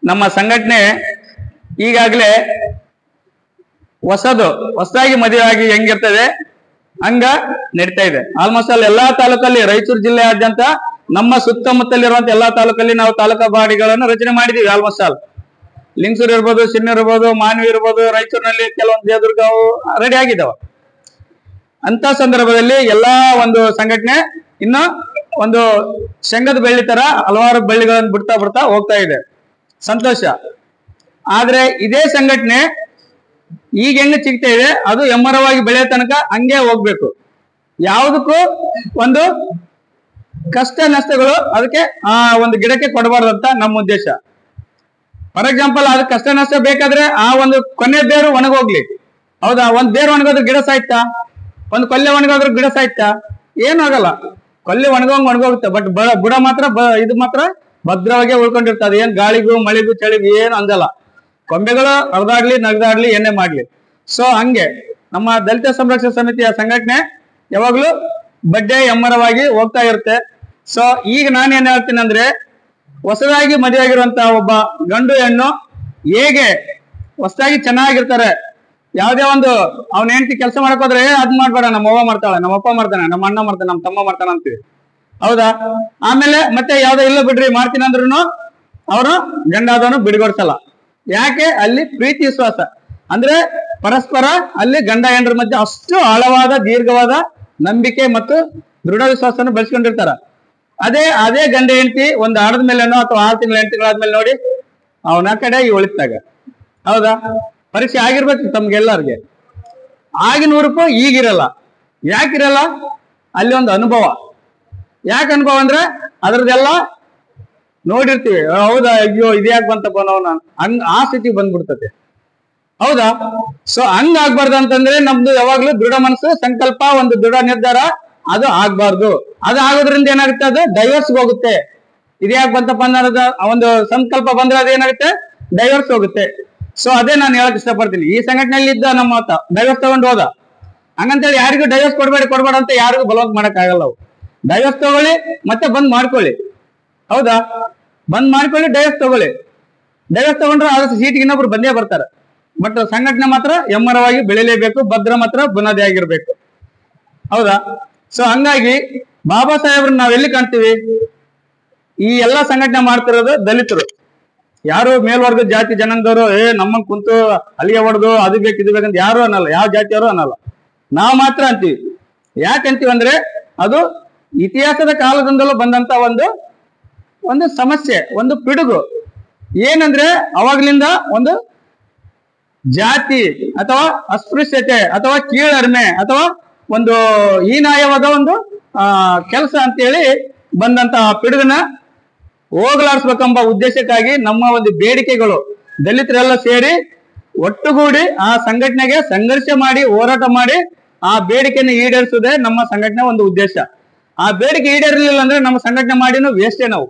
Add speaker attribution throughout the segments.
Speaker 1: ನಮ್ಮ ಸಂಘಟನೆ ಈಗಾಗಲೇ ಹೊಸದಾಗಿ ಮದುವೆ ಆಗಿ ಹೆಂಗಿರ್ತದೆ ಹಂಗ ನಡೀತಾ ಇದೆ. ಆಲ್ಮೋಸ್ಟ್ ಆಲ್ ಎಲ್ಲಾ ತಾಲೂಕಲ್ಲಿ, ರಾಯಚೂರು ಜಿಲ್ಲೆಯಾದ್ಯಂತ ನಮ್ಮ ಸುತ್ತಮುತ್ತಲಿರುವಂತ ಎಲ್ಲಾ ತಾಲೂಕಲ್ಲಿ ನಾವು ತಾಲೂಕಾ ಬಾಡಿಗಳನ್ನು ರಚನೆ ಮಾಡಿದೀವಿ. ಆಲ್ಮೋಸ್ಟ್ ಆಲ್ ಲಿಂಗಸೂರು ಇರ್ಬೋದು, ಸಿನ್ನೂರು ಇರ್ಬೋದು, ಮಾನ್ವಿ ಇರ್ಬೋದು, ರಾಯಚೂರಿನಲ್ಲಿ ಕೆಲವೊಂದು ದೇವದುರ್ಗ ರೆಡಿ ಆಗಿದ್ದಾವ. ಅಂತ ಸಂದರ್ಭದಲ್ಲಿ ಎಲ್ಲಾ ಒಂದು ಸಂಘಟನೆ ಇನ್ನು ಒಂದು ಶಂಗದ ಬೆಳ್ಳಿ ತರ ಹಲವಾರು ಬೆಳ್ಳಿಗಳನ್ನು ಬಿಡ್ತಾ ಹೋಗ್ತಾ ಇದೆ. ಸಂತೋಷ. ಆದ್ರೆ ಇದೇ ಸಂಘಟನೆ ಈಗ ಹೆಂಗ ಸಿಗ್ತಾ ಇದೆ ಅದು ಎಮ್ಮರವಾಗಿ ಬೆಳೆಯೋ ತನಕ ಹಂಗೆ ಹೋಗ್ಬೇಕು. ಯಾವುದಕ್ಕೂ ಒಂದು ಕಷ್ಟ ನಷ್ಟಗಳು ಅದಕ್ಕೆ ಆ ಒಂದು ಗಿಡಕ್ಕೆ ಕೊಡಬಾರ್ದು ಅಂತ ನಮ್ಮ ಉದ್ದೇಶ. ಫಾರ್ ಎಕ್ಸಾಂಪಲ್ ಅದು ಕಷ್ಟ ನಷ್ಟ ಬೇಕಾದ್ರೆ ಆ ಒಂದು ಕೊನೆ ಬೇರು ಒಣಗೋಗ್ಲಿ, ಹೌದಾ? ಒಂದ್ ಬೇರು ಒಣಗೋದ್ರೆ ಗಿಡ ಸಾಯ್ತಾ? ಒಂದು ಕೊಲ್ಲೆ ಒಣಗೋದ್ರೆ ಗಿಡ ಸಾಯ್ತಾ? ಏನು ಆಗಲ್ಲ. ಕೊಲ್ಲೆ ಒಣಗೋಗುತ್ತೆ, ಬಟ್ ಬುಡ ಮಾತ್ರ ಇದು ಮಾತ್ರ ಭದ್ರವಾಗಿ ಉಳ್ಕೊಂಡಿರ್ತದೆ. ಏನ್ ಗಾಳಿಗೂ ಮಳೆಗೂ ಚಳಿಗೂ ಏನು ಅಂದಲ್ಲ. ಕೊಂಬೆಗಳು ಹರಿದಾಡ್ಲಿ ನಗದಾಡ್ಲಿ ಏನೇ ಮಾಡ್ಲಿ. ಸೊ ಹಂಗೆ ನಮ್ಮ ದಲಿತ ಸಂರಕ್ಷಣಾ ಸಮಿತಿಯ ಸಂಘಟನೆ ಯಾವಾಗ್ಲೂ ಬಡ್ಡೆ ಎಮ್ಮರವಾಗಿ ಹೋಗ್ತಾ ಇರುತ್ತೆ. ಸೊ ಈಗ ನಾನೇನ್ ಹೇಳ್ತೀನಿ ಅಂದ್ರೆ, ಹೊಸದಾಗಿ ಮದುವೆ ಆಗಿರುವಂತಹ ಒಬ್ಬ ಗಂಡು ಹೆಣ್ಣು ಹೇಗೆ ಹೊಸದಾಗಿ ಚೆನ್ನಾಗಿರ್ತಾರೆ, ಯಾವ್ದೇ ಒಂದು ಅವ್ನ ಹೆಂಡತಿ ಕೆಲಸ ಮಾಡಕ್ ಹೋದ್ರೆ ಅದ್ ಮಾಡ್ಬೇಡ, ನಮ್ಮ ಅವ್ವ ಮಾಡ್ತಾಳೆ, ನಮ್ಮ ಅಪ್ಪ ಮಾಡ್ತಾನೆ, ನಮ್ಮ ಅಣ್ಣ ಮಾಡ್ತಾನೆ, ನಮ್ಮ ತಮ್ಮ ಮಾಡ್ತಾನೆ ಅಂತೀವಿ, ಹೌದಾ? ಆಮೇಲೆ ಮತ್ತೆ ಯಾವ್ದೋ ಇಲ್ಲ ಬಿಡ್ರಿ ಮಾಡ್ತೀನಿ ಅಂದ್ರೂ ಅವರು ಗಂಡಾದವನು ಬಿಡಿಗೊಡ್ಸಲ್ಲ. ಯಾಕೆ? ಅಲ್ಲಿ ಪ್ರೀತಿ ವಿಶ್ವಾಸ ಅಂದ್ರೆ ಪರಸ್ಪರ ಅಲ್ಲಿ ಗಂಡ ಹೆಂಡ್ರ ಮಧ್ಯೆ ಅಷ್ಟು ಆಳವಾದ ದೀರ್ಘವಾದ ನಂಬಿಕೆ ಮತ್ತು ದೃಢ ವಿಶ್ವಾಸವನ್ನು ಬೆಳೆಸ್ಕೊಂಡಿರ್ತಾರ. ಅದೇ ಗಂಡ ಹೆಂಡತಿ ಒಂದು ಆಡದ ಮೇಲೇನೋ ಅಥವಾ 6 ತಿಂಗಳ ಹೆಂಡತಿಗಳಾದ್ಮೇಲೆ ನೋಡಿ ಅವನ ಕಡೆ ಈ ಒಳಿತಾಗ, ಹೌದಾ? ಪರೀಕ್ಷೆ ಆಗಿರ್ಬೇಕು ತಮ್ಗೆಲ್ಲರಿಗೆ. ಆಗಿನ ಉರುಪು ಈಗಿರಲ್ಲ. ಯಾಕಿರಲ್ಲ? ಅಲ್ಲಿ ಒಂದು ಅನುಭವ. ಯಾಕೆ ಅನುಭವ ಅಂದ್ರೆ ಅದ್ರದ್ದೆಲ್ಲ ನೋಡಿರ್ತೀವಿ. ಹೌದಾ, ಅಯ್ಯೋ ಇದ್ಯಾಕೆ ಬಂತಪ್ಪ ನಾವು ಹಂಗ ಆ ಸ್ಥಿತಿ ಬಂದ್ಬಿಡ್ತತೆ, ಹೌದಾ? ಸೊ ಹಂಗ ಆಗ್ಬಾರ್ದು ಅಂತಂದ್ರೆ ನಮ್ದು ಯಾವಾಗ್ಲೂ ದೃಢ ಮನಸ್ಸು, ಸಂಕಲ್ಪ, ಒಂದು ದೃಢ ನಿರ್ಧಾರ ಅದು ಆಗ್ಬಾರ್ದು. ಅದು ಆಗೋದ್ರಿಂದ ಏನಾಗುತ್ತೆ? ಅದು ಡೈವರ್ಸ್ ಹೋಗುತ್ತೆ. ಇದ್ಯಾಕೆ ಬಂತಪ್ಪ ಅನ್ನೋದ ಒಂದು ಸಂಕಲ್ಪ ಬಂದ್ರೆ ಅದೇನಾಗುತ್ತೆ? ಡೈವರ್ಸ್ ಹೋಗುತ್ತೆ. ಸೊ ಅದೇ ನಾನು ಹೇಳಕ್ ಇಷ್ಟಪಡ್ತೀನಿ. ಈ ಸಂಘಟನೆಯಲ್ಲಿ ಇದ್ದ ನಮ್ಮ ಡೈವರ್ಸ್ ತಗೊಂಡು ಹೋದ, ಹಂಗಂತೇಳಿ ಯಾರಿಗೂ ಡೈವರ್ಸ್ ಕೊಡ್ಬೇಡ ಅಂತ ಯಾರಿಗೂ ಬಲವಂತ ಮಾಡಕ್ ಆಗಲ್ಲ. ಅವು ಡೈವರ್ಸ್ ತಗೊಳ್ಳಿ ಮತ್ತೆ ಬಂದ್ ಮಾಡ್ಕೊಳ್ಳಿ, ಹೌದಾ? ಬಂದ್ ಮಾಡ್ಕೊಳ್ಳಿ, ಡೈವರ್ಸ್ ತಗೊಳ್ಳಿ. ಡೈವರ್ಸ್ ತಗೊಂಡ್ರೆ ಆದಷ್ಟು ಸೀಟಿಗೆ ಇನ್ನೊಬ್ರು ಬಂದೇ ಬರ್ತಾರೆ. ಬಟ್ ಸಂಘಟನೆ ಮಾತ್ರ ಎಮ್ಮರವಾಗಿ ಬೆಳಿಲೇಬೇಕು, ಭದ್ರ ಮಾತ್ರ ಬುನಾದಿ ಆಗಿರ್ಬೇಕು, ಹೌದಾ? ಸೊ ಹಂಗಾಗಿ ಬಾಬಾ ಸಾಹೇಬ್ರನ್ನ ನಾವೆಲ್ಲಿ ಕಾಣ್ತೀವಿ? ಈ ಎಲ್ಲಾ ಸಂಘಟನೆ ಮಾಡ್ತಿರೋದು ದಲಿತರು. ಯಾರು ಮೇಲ್ವರ್ಗದ ಜಾತಿ ಜನಾಂಗದವರು ನಮ್ಮಂಗ್ ಕುಂತು ಅಲ್ಲಿಗೆ ಹೊಡೆದು ಅದು ಬೇಕು ಇದು ಬೇಕಂತ ಯಾರು ಅನ್ನಲ್ಲ, ಯಾವ ಜಾತಿಯವರು ಅನ್ನಲ್ಲ. ನಾವು ಮಾತ್ರ ಅಂತೀವಿ. ಯಾಕಂತೀವಿ ಅಂದ್ರೆ ಅದು ಇತಿಹಾಸದ ಕಾಲದಿಂದಲೂ ಬಂದಂತ ಒಂದು ಸಮಸ್ಯೆ, ಒಂದು ಪಿಡುಗು. ಏನಂದ್ರೆ ಅವಾಗ್ಲಿಂದ ಒಂದು ಜಾತಿ ಅಥವಾ ಅಸ್ಪೃಶ್ಯತೆ ಅಥವಾ ಕೀಳರಿಮೆ ಅಥವಾ ಒಂದು ಹೀನಾಯವಾದ ಒಂದು ಕೆಲಸ ಅಂತೇಳಿ ಬಂದಂತಹ ಪಿಡುಗನ ಹೋಗಲಾಡಿಸ್ಬೇಕೆಂಬ ಉದ್ದೇಶಕ್ಕಾಗಿ ನಮ್ಮ ಒಂದು ಬೇಡಿಕೆಗಳು ದಲಿತರೆಲ್ಲ ಸೇರಿ ಒಟ್ಟುಗೂಡಿ ಆ ಸಂಘಟನೆಗೆ ಸಂಘರ್ಷ ಮಾಡಿ ಹೋರಾಟ ಮಾಡಿ ಆ ಬೇಡಿಕೆಯನ್ನು ಈಡೇರಿಸುವುದೇ ನಮ್ಮ ಸಂಘಟನೆ ಒಂದು ಉದ್ದೇಶ. ಆ ಬೇಡಿಕೆ ಈಡೇರಲಿಲ್ಲ ಅಂದ್ರೆ ನಮ್ಮ ಸಂಘಟನೆ ಮಾಡಿನೂ ವೇಸ್ಟೇ. ನಾವು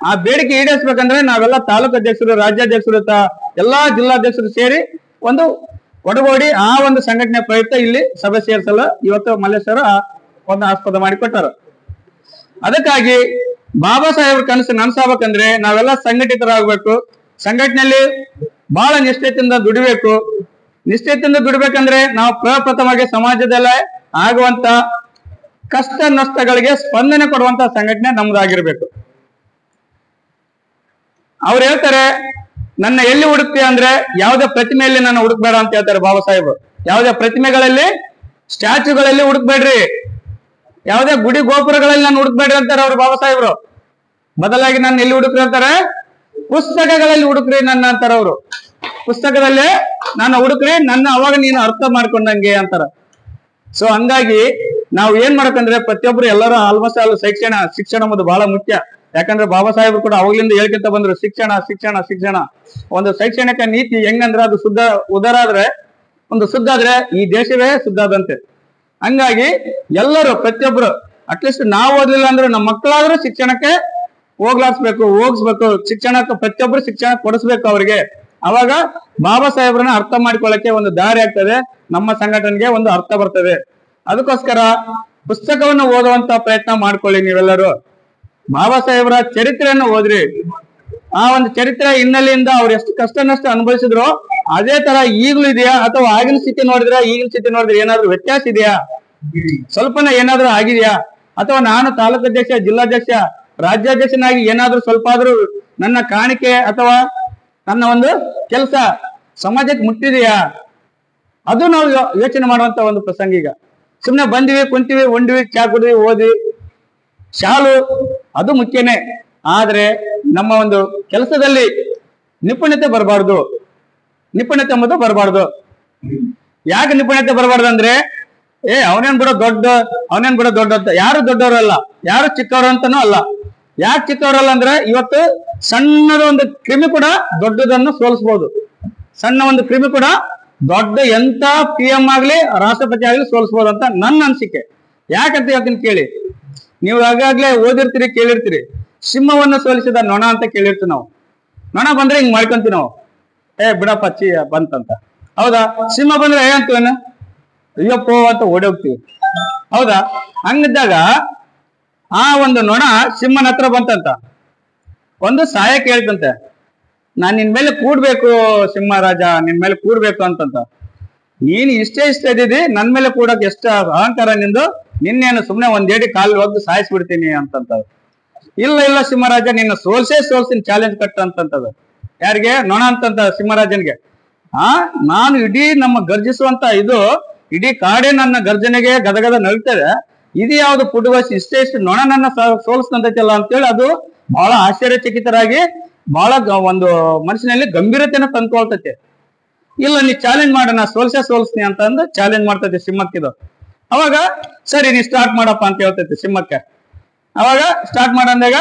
Speaker 1: ಆ ಬೇಡಿಕೆ ಈಡೇರಿಸಬೇಕಂದ್ರೆ ನಾವೆಲ್ಲ ತಾಲೂಕು ಅಧ್ಯಕ್ಷರು, ರಾಜ್ಯಾಧ್ಯಕ್ಷರು, ಎಲ್ಲಾ ಜಿಲ್ಲಾಧ್ಯಕ್ಷರು ಸೇರಿ ಒಂದು ಒಡಗೂಡಿ ಆ ಒಂದು ಸಂಘಟನೆ ಪ್ರಯುಕ್ತ ಇಲ್ಲಿ ಸಭೆ ಸೇರಿಸಲು ಇವತ್ತು ಮಲ್ಲೇಶ್ವರ ಒಂದು ಆಸ್ಪದ ಮಾಡಿಕೊಟ್ಟಾರ. ಅದಕ್ಕಾಗಿ ಬಾಬಾ ಸಾಹೇಬ್ರ ಕನಸು ನನಸಾಗಬೇಕಂದ್ರೆ ನಾವೆಲ್ಲ ಸಂಘಟಿತರಾಗಬೇಕು. ಸಂಘಟನೆಯಲ್ಲಿ ಬಹಳ ನಿಷ್ಠೆಯಿಂದ ದುಡಿಬೇಕು. ನಿಷ್ಠೆಯಿಂದ ದುಡಿಬೇಕಂದ್ರೆ ನಾವು ಪ್ರಪ್ರಥಮವಾಗಿ ಸಮಾಜದಲ್ಲೇ ಆಗುವಂತ ಕಷ್ಟ ನಷ್ಟಗಳಿಗೆ ಸ್ಪಂದನೆ ಕೊಡುವಂತ ಸಂಘಟನೆ ನಮ್ದಾಗಿರ್ಬೇಕು. ಅವ್ರು ಹೇಳ್ತಾರೆ, ನನ್ನ ಎಲ್ಲಿ ಹುಡುಕ್ತೀಯ ಅಂದ್ರೆ ಯಾವುದೇ ಪ್ರತಿಮೆಯಲ್ಲಿ ನನ್ನ ಹುಡುಕ್ಬೇಡ ಅಂತ ಹೇಳ್ತಾರೆ ಬಾಬಾ ಸಾಹೇಬ್. ಯಾವುದೇ ಪ್ರತಿಮೆಗಳಲ್ಲಿ, ಸ್ಟ್ಯಾಚ್ಯೂಗಳಲ್ಲಿ ಹುಡುಕ್ಬೇಡ್ರಿ, ಯಾವುದೇ ಗುಡಿ ಗೋಪುರಗಳಲ್ಲಿ ನಾನು ಹುಡುಕ್ಬೇಡ್ರಿ ಅಂತಾರೆ ಅವ್ರು ಬಾಬಾ ಸಾಹೇಬ್ರು. ಬದಲಾಗಿ ನನ್ನ ಎಲ್ಲಿ ಹುಡುಕ್ರಿ ಅಂತಾರೆ? ಪುಸ್ತಕಗಳಲ್ಲಿ ಹುಡುಕ್ರಿ ನನ್ನ ಅಂತಾರ ಅವರು. ಪುಸ್ತಕದಲ್ಲೇ ನಾನು ಹುಡುಕ್ರಿ, ನನ್ನ ಅವಾಗ ನೀನು ಅರ್ಥ ಮಾಡ್ಕೊಂಡಂಗೆ ಅಂತಾರ. ಸೊ ಹಂಗಾಗಿ ನಾವು ಏನ್ ಮಾಡಕಂದ್ರೆ ಪ್ರತಿಯೊಬ್ರು ಎಲ್ಲರೂ ಆಲ್ಮೋಸ್ಟ್ ಆಲ್ ಶಿಕ್ಷಣ ಅನ್ನೋದು ಬಹಳ ಮುಖ್ಯ. ಯಾಕಂದ್ರೆ ಬಾಬಾ ಸಾಹೇಬ್ರು ಕೂಡ ಅವಾಗ್ಲಿಂದ ಹೇಳ್ಕೊಂತ ಬಂದ್ರು ಶಿಕ್ಷಣ. ಒಂದು ಶೈಕ್ಷಣಿಕ ನೀತಿ ಹೆಂಗಂದ್ರೆ ಅದು ಶುದ್ಧ ಆದ್ರೆ ಈ ದೇಶವೇ ಶುದ್ಧ ಆದಂತೆ. ಹಂಗಾಗಿ ಎಲ್ಲರೂ ಪ್ರತಿಯೊಬ್ರು ಅಟ್ಲೀಸ್ಟ್ ನಾವು ಓದ್ಲಿಲ್ಲ ಅಂದ್ರೆ ನಮ್ಮ ಮಕ್ಕಳಾದ್ರೂ ಶಿಕ್ಷಣಕ್ಕೆ ಹೋಗಿಸ್ಬೇಕು. ಶಿಕ್ಷಣಕ್ಕೆ ಪ್ರತಿಯೊಬ್ರು ಶಿಕ್ಷಣ ಕೊಡಿಸ್ಬೇಕು ಅವ್ರಿಗೆ. ಅವಾಗ ಬಾಬಾ ಸಾಹೇಬ್ರನ್ನ ಅರ್ಥ ಮಾಡ್ಕೊಳ್ಳಕ್ಕೆ ಒಂದು ದಾರಿ ಆಗ್ತದೆ, ನಮ್ಮ ಸಂಘಟನೆಗೆ ಒಂದು ಅರ್ಥ ಬರ್ತದೆ. ಅದಕ್ಕೋಸ್ಕರ ಪುಸ್ತಕವನ್ನು ಓದುವಂತ ಪ್ರಯತ್ನ ಮಾಡ್ಕೊಳ್ಳಿ ನೀವೆಲ್ಲರೂ. ಬಾಬಾ ಸಾಹೇಬ್ರ ಚರಿತ್ರೆಯನ್ನು ಓದ್ರಿ. ಆ ಒಂದು ಚರಿತ್ರೆ ಹಿನ್ನೆಲೆಯಿಂದ ಅವ್ರು ಎಷ್ಟು ಕಷ್ಟ ನಷ್ಟ ಅನುಭವಿಸಿದ್ರು ಅದೇ ತರ ಈಗಲೂ ಇದೆಯಾ, ಅಥವಾ ಆಗಿನ ಸ್ಥಿತಿ ನೋಡಿದ್ರೆ ಈಗಿನ ಸ್ಥಿತಿ ನೋಡಿದ್ರೆ ಏನಾದ್ರು ವ್ಯತ್ಯಾಸ ಇದೆಯಾ, ಸ್ವಲ್ಪನ ಏನಾದ್ರು ಆಗಿದೆಯಾ, ಅಥವಾ ನಾನು ತಾಲೂಕು ಅಧ್ಯಕ್ಷ, ಜಿಲ್ಲಾಧ್ಯಕ್ಷ, ರಾಜ್ಯಾಧ್ಯಕ್ಷನಾಗಿ ಏನಾದ್ರೂ ಸ್ವಲ್ಪ ಆದ್ರೂ ನನ್ನ ಕಾಣಿಕೆ ಅಥವಾ ನನ್ನ ಒಂದು ಕೆಲಸ ಸಮಾಜಕ್ಕೆ ಮುಟ್ಟಿದೆಯಾ, ಅದು ನಾವು ಯೋಚನೆ ಮಾಡುವಂತ ಒಂದು ಪ್ರಸಂಗ. ಈಗ ಸುಮ್ಮನೆ ಬಂದಿವಿ, ಕುಂತೀವಿ, ಉಂಡ್ವಿ, ಚಾ ಕುಡಿದ್ವಿ, ಓದ್ವಿ, ಶಾಲು ಅದು ಮುಖ್ಯನೇ. ಆದ್ರೆ ನಮ್ಮ ಒಂದು ಕೆಲಸದಲ್ಲಿ ನಿಪುಣತೆ ಬರಬಾರ್ದು, ನಿಪುಣತೆ ಎಂಬುದು ಬರಬಾರ್ದು. ಯಾಕೆ ನಿಪುಣತೆ ಬರಬಾರ್ದು ಅಂದ್ರೆ ಅವನೇನ್ ಬಿಡೋ ದೊಡ್ಡ, ಅವನೇನ್ ಬಿಡೋ ದೊಡ್ಡ ಅಂತ. ಯಾರು ದೊಡ್ಡವರಲ್ಲ, ಯಾರು ಚಿಕ್ಕವರು ಅಂತಾನೂ ಅಲ್ಲ. ಯಾಕೆ ಚಿಕ್ಕವರಲ್ಲ ಅಂದ್ರೆ ಇವತ್ತು ಸಣ್ಣದ ಒಂದು ಕ್ರಿಮಿ ಕೂಡ ದೊಡ್ಡದನ್ನು ಸೋಲಿಸಬಹುದು. ಸಣ್ಣ ಒಂದು ಕ್ರಿಮಿ ಕೂಡ ದೊಡ್ಡ ಎಂತ PM ಆಗ್ಲಿ ರಾಷ್ಟ್ರಪತಿ ಆಗ್ಲಿ ಸೋಲಿಸಬಹುದು ಅಂತ ನನ್ನ ಅನಿಸಿಕೆ. ಯಾಕಂತ ಹೇಳ್ತೀನಿ ಕೇಳಿ. ನೀವು ಆಗಾಗ್ಲೇ ಓದಿರ್ತೀರಿ, ಕೇಳಿರ್ತೀರಿ, ಸಿಂಹವನ್ನು ಸೋಲಿಸಿದ ನೊಣ ಅಂತ ಕೇಳಿರ್ತೀವಿ ನಾವು. ನೊಣ ಬಂದ್ರೆ ಹಿಂಗ್ ಮಾಡ್ಕೊಂತೀವಿ ನಾವು, ಬಿಡಪ್ಪ ಚಿ ಬಂತಂತ. ಹೌದಾ? ಸಿಂಹ ಬಂದ್ರೆ ಅಂತೀವೇನ, ಅಯ್ಯಪ್ಪೋ ಅಂತ ಓಡಿ ಹೋಗ್ತೀವಿ. ಹೌದಾ? ಹಂಗಿದ್ದಾಗ ಆ ಒಂದು ನೊಣ ಸಿಂಹನ ಹತ್ರ ಬಂತಂತ, ಒಂದು ಸಹಾಯ ಕೇಳ್ತಂತೆ, ನಾನ್ ನಿನ್ ಮೇಲೆ ಕೂಡ್ಬೇಕು ಸಿಂಹರಾಜ, ನಿನ್ ಮೇಲೆ ಕೂಡ್ಬೇಕು ಅಂತಂತ. ನೀನ್ ಇಷ್ಟೇ ಇದ್ದಿದ್ದಿ, ನನ್ ಮೇಲೆ ಕೂಡಕ್ ಎಷ್ಟ ಅಹಂಕಾರ ನಿಂದು, ನಿನ್ನೇನು ಸುಮ್ನೆ ಒಂದೇಡಿ ಕಾಲು ಒದ್ದು ಸಾಯಿಸ್ಬಿಡ್ತೀನಿ ಅಂತಂತ. ಇಲ್ಲ ಇಲ್ಲ ಸಿಂಹರಾಜ, ನಿನ್ನ ಸೋಲ್ಸಿನ ಚಾಲೆಂಜ್ ಕಟ್ಟ ಅಂತಂತದ. ಯಾರಿಗೆ? ನೊಣ ಅಂತಂತ ಸಿಂಹರಾಜನ್ಗೆ. ನಾನು ಇಡೀ ನಮ್ಮ ಗರ್ಜಿಸುವಂತ ಇದು ಇಡೀ ಕಾಡೇ ನನ್ನ ಗರ್ಜನೆಗೆ ಗದಗದ ನಲ್ತದೆ, ಇದು ಯಾವ್ದು ಪುಟವಾಸಿ ಇಷ್ಟೇ ನೊಣ ನನ್ನ ಸೋಲಿಸ್ತಂತೈತಲ್ಲ ಅಂತೇಳಿ ಅದು ಬಹಳ ಆಶ್ಚರ್ಯಚಕಿತರಾಗಿ ಬಹಳ ಒಂದು ಮನಸ್ಸಿನಲ್ಲಿ ಗಂಭೀರತೆಯನ್ನು ತಂದ್ಕೊಳ್ತೈತೆ. ಇಲ್ಲ ನೀ ಚಾಲೆಂಜ್ ಮಾಡೋಣ, ಸೋಲ್ಸ್ತೀನಿ ಅಂತ ಅಂದು ಚಾಲೆಂಜ್ ಮಾಡ್ತೈತೆ ಸಿಂಹಕ್ಕಿದು. ಅವಾಗ ಸರಿ ನೀ ಸ್ಟಾರ್ಟ್ ಮಾಡಪ್ಪ ಅಂತ ಹೇಳ್ತೈತೆ ಸಿಂಹಕ್ಕೆ. ಅವಾಗ ಸ್ಟಾರ್ಟ್ ಮಾಡಂದಾಗ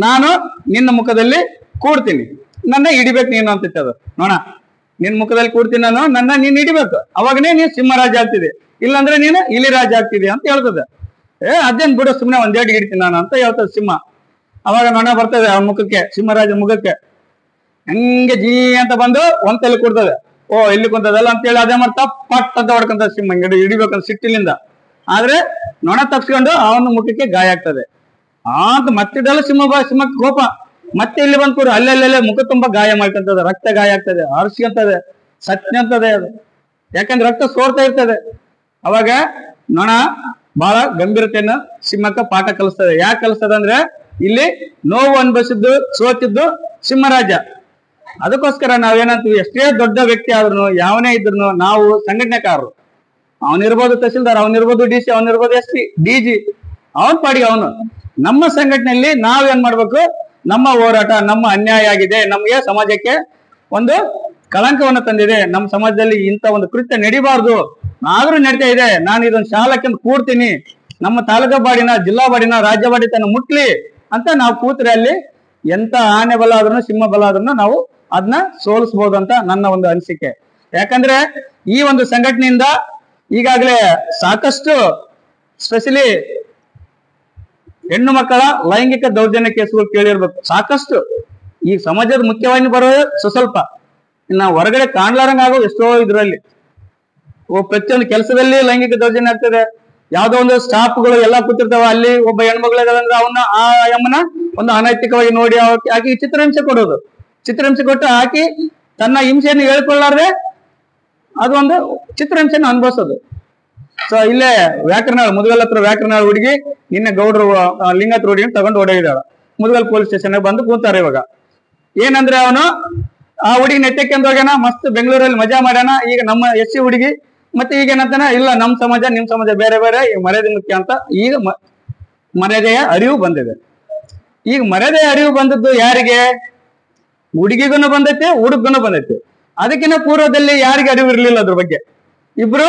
Speaker 1: ನಾನು ನಿನ್ನ ಮುಖದಲ್ಲಿ ಕೂಡ್ತೀನಿ, ನನ್ನ ಹಿಡಿಬೇಕು ನೀನು ಅಂತೈತೆ ಅದು ನೋಣ. ನಿನ್ ಮುಖದಲ್ಲಿ ಕೂಡ್ತೀನಿ ನಾನು, ನನ್ನ ನೀನ್ ಹಿಡಿಬೇಕು, ಅವಾಗನೇ ನೀನ್ ಸಿಂಹರಾಜ ಆಗ್ತಿದೆ, ಇಲ್ಲಾಂದ್ರೆ ನೀನು ಇಲಿರಾಜ ಆಗ್ತಿದೆ ಅಂತ ಹೇಳ್ತದೆ. ಅದೇನ್ ಬಿಡು ಸುಮ್ನೆ ಒಂದೇಟ್ ಹಿಡಿತೀನಿ ನಾನು ಅಂತ ಹೇಳ್ತದೆ ಸಿಂಹ. ಅವಾಗ ನೊಣ ಬರ್ತದೆ ಅವನ ಮುಖಕ್ಕೆ, ಸಿಂಹರಾಜ ಮುಖಕ್ಕೆ, ಹಂಗೆ ಜೀ ಅಂತ ಬಂದು ಒಂತಲ್ಲಿ ಕೂಡ್ತದೆ. ಇಲ್ಲಿ ಕುಂತದಲ್ಲ ಅಂತೇಳಿ ಅದೇ ಮಾಡ್ತಾ ಪಟ್ ಅಂತ ಹೊಡ್ಕೊಂತ ಸಿಂಹ ಹಿಂಗೆ ಹಿಡಿಬೇಕಂತ ಸಿಟ್ಟಿಲಿಂದ. ಆದ್ರೆ ನೊಣ ತಪ್ಸ್ಕೊಂಡು ಅವನ ಮುಖಕ್ಕೆ ಗಾಯ ಆಗ್ತದೆ. ಅಂತ ಮತ್ತಿದೆಲ್ಲ ಸಿಂಹಕ್ಕೆ ಕೋಪ, ಮತ್ತೆ ಇಲ್ಲಿ ಬಂದ್ ಕೂರು ಅಲ್ಲೆಲ್ಲೆಲ್ಲ ಮುಖ ತುಂಬಾ ಗಾಯ ಮಾಡ್ಕೊಂತದೆ, ರಕ್ತ ಗಾಯ ಆಗ್ತದೆ, ಹರ್ಸ್ಕೊಂತದೆ, ಸತ್ಯ ಅಂತದೆ ಅದು. ಯಾಕಂದ್ರೆ ರಕ್ತ ಸೋರ್ತಾ ಇರ್ತದೆ. ಅವಾಗ ನೊಣ ಬಹಳ ಗಂಭೀರತೆಯನ್ನ ಸಿಂಹಕ್ಕೆ ಪಾಠ ಕಲಿಸ್ತದೆ. ಯಾಕೆ ಕಲಿಸ್ತದೆ ಅಂದ್ರೆ ಇಲ್ಲಿ ನೋವು ಅನುಭವಿಸಿದ್ದು ಸೋತಿದ್ದು ಸಿಂಹರಾಜ. ಅದಕ್ಕೋಸ್ಕರ ನಾವೇನಂತೀವಿ, ಎಷ್ಟೇ ದೊಡ್ಡ ವ್ಯಕ್ತಿ ಆದ್ರೂ ಯಾವನೇ ಇದ್ರು ನಾವು ಸಂಘಟನೆಕಾರರು. ಅವನಿರ್ಬೋದು ತಹಸೀಲ್ದಾರ್, ಅವನಿರ್ಬೋದು DC, ಅವನಿರ್ಬೋದು SP, DG, ಅವನ್ ಪಾಡಿಗೆ ಅವನು. ನಮ್ಮ ಸಂಘಟನೆಯಲ್ಲಿ ನಾವೇನ್ ಮಾಡ್ಬೇಕು, ನಮ್ಮ ಹೋರಾಟ, ನಮ್ಮ ಅನ್ಯಾಯ ಆಗಿದೆ, ನಮ್ಗೆ ಸಮಾಜಕ್ಕೆ ಒಂದು ಕಳಂಕವನ್ನು ತಂದಿದೆ, ನಮ್ಮ ಸಮಾಜದಲ್ಲಿ ಇಂಥ ಒಂದು ಕೃತ್ಯ ನಡಿಬಾರ್ದು, ಆದ್ರೂ ನಡೀತಾ ಇದೆ, ನಾನು ಇದೊಂದು ಶಾಲಕ್ಕೆ ಕೂಡ್ತೀನಿ, ನಮ್ಮ ತಾಲೂಕಾ ಬಾಡಿನ, ಜಿಲ್ಲಾ ಬಾಡಿನ, ರಾಜ್ಯ ಬಾಡಿ ತನ್ನ ಮುಟ್ಲಿ ಅಂತ ನಾವು ಕೂತ್ರೆ ಅಲ್ಲಿ ಎಂತ ಆನೆ ಬಲ ಆದ್ರೂ ಸಿಂಹ ಬಲ ಆದ್ರೂ ನಾವು ಅದನ್ನ ಸೋಲಿಸಬಹುದು ಅಂತ ನನ್ನ ಒಂದು ಅನಿಸಿಕೆ. ಯಾಕಂದ್ರೆ ಈ ಒಂದು ಸಂಘಟನೆಯಿಂದ ಈಗಾಗಲೇ ಸಾಕಷ್ಟು ಸ್ಪೆಷಲಿ ಹೆಣ್ಣು ಮಕ್ಕಳ ಲೈಂಗಿಕ ದೌರ್ಜನ್ಯ ಕೇಸುಗಳು ಕೇಳಿರ್ಬೇಕು ಸಾಕಷ್ಟು. ಈ ಸಮಾಜದ ಮುಖ್ಯವಾಗಿ ಬರೋದು ಸ್ವಲ್ಪ, ಇನ್ನು ಹೊರಗಡೆ ಕಾಣ್ಲಾರಂಗ ಆಗೋ ಎಷ್ಟೋ ಇದ್ರಲ್ಲಿ ಪ್ರತಿಯೊಂದು ಕೆಲಸದಲ್ಲಿ ಲೈಂಗಿಕ ದೌರ್ಜನ್ಯ ಆಗ್ತದೆ. ಯಾವ್ದೋ ಒಂದು ಸ್ಟಾಫ್ಗಳು ಎಲ್ಲ ಕೂತಿರ್ತಾವ, ಅಲ್ಲಿ ಒಬ್ಬ ಹೆಣ್ಮಕ್ಳಿಗೆ ಅವನ್ನ ಆ ಅಮ್ಮನ ಒಂದು ಅನೈತಿಕವಾಗಿ ನೋಡಿ ಆಕಿ ಚಿತ್ರಹಿಂಸೆ ಕೊಡೋದು, ಚಿತ್ರಹಿಂಸೆ ಕೊಟ್ಟು ಆಕಿ ತನ್ನ ಹಿಂಸೆಯನ್ನು ಹೇಳ್ಕೊಳ್ಳಾರ್ದೆ ಅದು ಒಂದು ಚಿತ್ರಹಿಂಸೆಯನ್ನು ಅನುಭವಿಸೋದು. ಸೊ ಇಲ್ಲೇ ವ್ಯಾಕರಣ ಮುದುಗಲ್ ಹತ್ರ ವ್ಯಾಕರಣ ಹುಡುಗಿ ನಿನ್ನೆ ಗೌಡ್ರು ಲಿಂಗತ್ರ ಹುಡುಗಿ ತಗೊಂಡು ಓಡೋಗಿದ್ದಾಳ. ಮುದುಗಲ್ ಪೊಲೀಸ್ ಸ್ಟೇಷನ್ ಬಂದು ಕೂತಾರೆ. ಇವಾಗ ಏನಂದ್ರೆ ಅವನು ಆ ಹುಡುಗಿ ನೆತ್ತಕ್ಕೆಂದು ಹೋಗ್ಯಾನ, ಮಸ್ತ್ ಬೆಂಗಳೂರಲ್ಲಿ ಮಜಾ ಮಾಡ್ಯಾನ. ಈಗ ನಮ್ಮ SC ಹುಡುಗಿ ಮತ್ತೆ ಈಗ ಏನಂತಾನೆ, ಇಲ್ಲ ನಮ್ ಸಮಾಜ ನಿಮ್ ಸಮಾಜ ಬೇರೆ ಬೇರೆ, ಈಗ ಮರ್ಯಾದೆ ಮುಖ್ಯ ಅಂತ ಈಗ ಮರ್ಯಾದೆಯ ಅರಿವು ಬಂದಿದೆ. ಈಗ ಮರ್ಯಾದೆಯ ಅರಿವು ಬಂದದ್ದು ಯಾರಿಗೆ? ಹುಡುಗಿಗೂ ಬಂದೈತೆ, ಹುಡುಗನು ಬಂದೈತೆ. ಅದಕ್ಕಿಂತ ಪೂರ್ವದಲ್ಲಿ ಯಾರಿಗೆ ಅರಿವು ಇರ್ಲಿಲ್ಲ ಅದ್ರ ಬಗ್ಗೆ. ಇಬ್ರು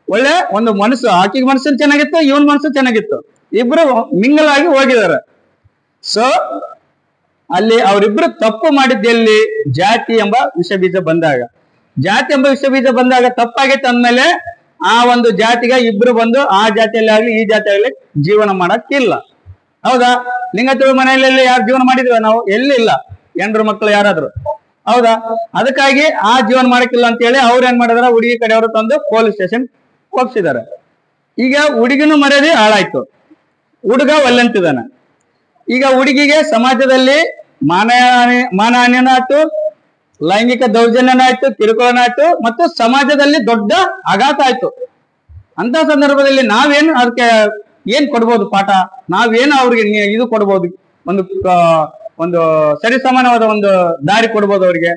Speaker 1: ಒಳ್ಳೆ ಒಂದು ಮನಸ್ಸು, ಆಕಿಗೆ ಮನಸ್ಸು ಚೆನ್ನಾಗಿತ್ತು, ಇವನ್ ಮನಸ್ಸು ಚೆನ್ನಾಗಿತ್ತು, ಇಬ್ರು ಮಿಂಗಲ್ ಆಗಿ ಹೋಗಿದ್ದಾರೆ. ಸೊ ಅಲ್ಲಿ ಅವರಿಬ್ರು ತಪ್ಪು ಮಾಡಿದ್ದೆಲ್ಲಿ? ಜಾತಿ ಎಂಬ ವಿಷ ಬೀಜ ಬಂದಾಗ. ಜಾತಿ ಎಂಬ ವಿಷ ಬೀಜ ಬಂದಾಗ ತಪ್ಪಾಗೈತೆ ಅಂದ್ಮೇಲೆ ಆ ಒಂದು ಜಾತಿಗೆ ಇಬ್ರು ಬಂದು ಆ ಜಾತಿಯಲ್ಲಿ ಆಗ್ಲಿ ಈ ಜಾತಿಯಲ್ಲಿ ಜೀವನ ಮಾಡಕ್ಕಿಲ್ಲ. ಹೌದಾ? ಲಿಂಗಾಯತ ಮನೆಯಲ್ಲಿ ಯಾರು ಜೀವನ ಮಾಡಿದ್ವಿ ನಾವು? ಎಲ್ಲಿಲ್ಲ. ಹೆಂಡ್ರು ಮಕ್ಕಳು ಯಾರಾದ್ರು? ಹೌದಾ? ಅದಕ್ಕಾಗಿ ಆ ಜೀವನ ಮಾಡಕ್ಕಿಲ್ಲ ಅಂತ ಹೇಳಿ ಅವ್ರು ಏನ್ ಮಾಡಿದಾರ, ಹುಡುಗಿ ಕಡೆಯವರು ತಂದು ಪೊಲೀಸ್ ಸ್ಟೇಷನ್ ಒಪ್ಸಿದಾರೆ. ಈಗ ಹುಡುಗಿನೂ ಮರ್ಯಾದೆ ಹಾಳಾಯ್ತು, ಹುಡುಗ ಒಲ್ಲಂತಿದ್ದಾನೆ. ಈಗ ಹುಡುಗಿಗೆ ಸಮಾಜದಲ್ಲಿ ಮಾನಹಾನಿನ ಆಯ್ತು, ಲೈಂಗಿಕ ದೌರ್ಜನ್ಯನ ಆಯ್ತು, ಕಿರುಕುಳನ ಆಯ್ತು, ಮತ್ತು ಸಮಾಜದಲ್ಲಿ ದೊಡ್ಡ ಆಘಾತ ಆಯ್ತು. ಅಂತ ಸಂದರ್ಭದಲ್ಲಿ ನಾವೇನು ಅದಕ್ಕೆ ಏನ್ ಕೊಡ್ಬೋದು ಪಾಠ? ನಾವೇನು ಅವ್ರಿಗೆ ಇದು ಕೊಡ್ಬೋದು? ಒಂದು ಸರಿಸಮಾನವಾದ ಒಂದು ದಾರಿ ಕೊಡ್ಬೋದು ಅವ್ರಿಗೆ?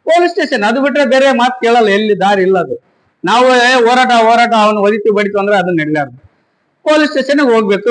Speaker 1: ಪೊಲೀಸ್ ಸ್ಟೇಷನ್, ಅದು ಬಿಟ್ರೆ ಬೇರೆ ಮಾತು ಕೇಳಲ್ಲ, ಎಲ್ಲಿ ದಾರಿ ಇಲ್ಲ. ಅದು ನಾವು ಹೋರಾಟ ಅವನು ಒದಿತು ಬಡಿತು ಅಂದ್ರೆ ಅದನ್ನ ನಡೆಯಲಾರ್ದು. ಪೊಲೀಸ್ ಸ್ಟೇಷನ್ಗೆ ಹೋಗ್ಬೇಕು.